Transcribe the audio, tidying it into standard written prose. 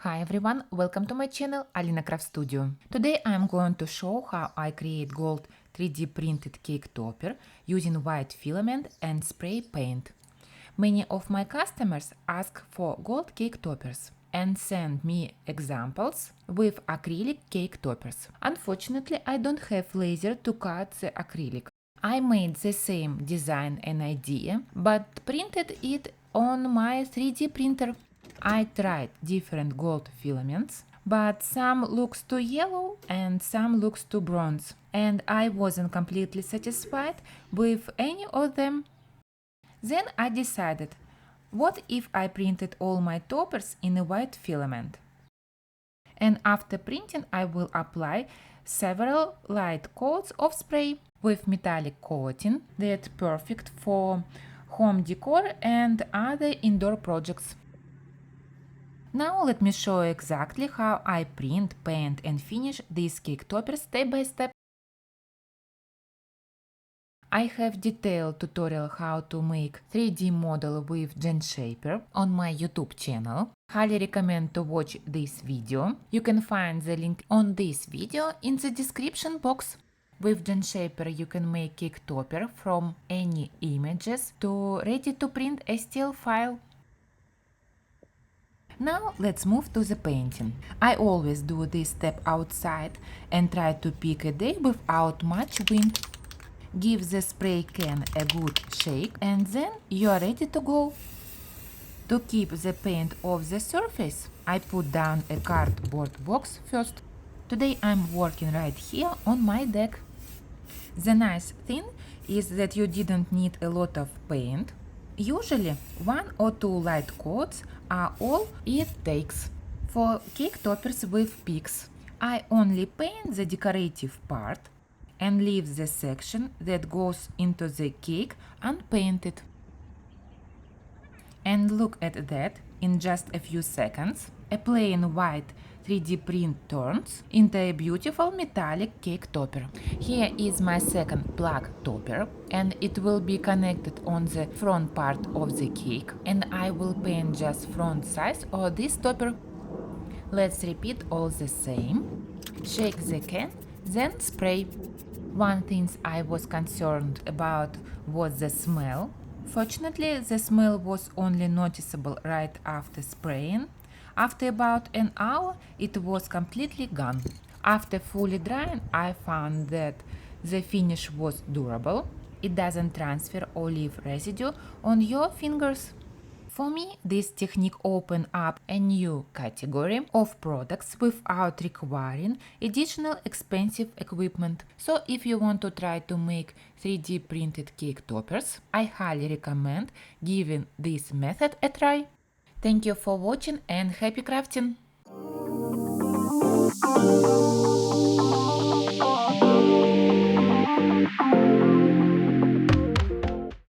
Hi everyone, welcome to my channel Alina Craft Studio. Today I am going to show how I create gold 3D printed cake topper using white filament and spray paint. Many of my customers ask for gold cake toppers and send me examples with acrylic cake toppers. Unfortunately, I don't have laser to cut the acrylic. I made the same design and idea, but printed it on my 3D printer. I tried different gold filaments, but some looks too yellow and some looks too bronze, and I wasn't completely satisfied with any of them. Then I decided, what if I printed all my toppers in a white filament? And after printing, I will apply several light coats of spray with metallic coating that's perfect for home decor and other indoor projects. Now let me show you exactly how I print, paint and finish these cake toppers step by step. I have detailed tutorial how to make 3D model with GenShapr on my YouTube channel. Highly recommend to watch this video. You can find the link on this video in the description box. With GenShapr you can make cake topper from any images to ready to print STL file. Now let's move to the painting. I always do this step outside and try to pick a day without much wind. Give the spray can a good shake and then you are ready to go. To keep the paint off the surface, I put down a cardboard box first. Today I'm working right here on my deck. The nice thing is that you didn't need a lot of paint. Usually 1 or 2 light coats are all it takes. For cake toppers with peaks, I only paint the decorative part and leave the section that goes into the cake unpainted. And look at that, in just a few seconds, a plain white 3D print turns into a beautiful metallic cake topper. Here is my second plug topper and it will be connected on the front part of the cake and I will paint just front size of this topper. Let's repeat all the same. Shake the can, then spray. One thing I was concerned about was the smell. Fortunately, the smell was only noticeable right after spraying. After about an hour, it was completely gone. After fully drying, I found that the finish was durable. It doesn't transfer or leave residue on your fingers. For me, this technique opened up a new category of products without requiring additional expensive equipment. So if you want to try to make 3D printed cake toppers, I highly recommend giving this method a try. Thank you for watching and happy crafting!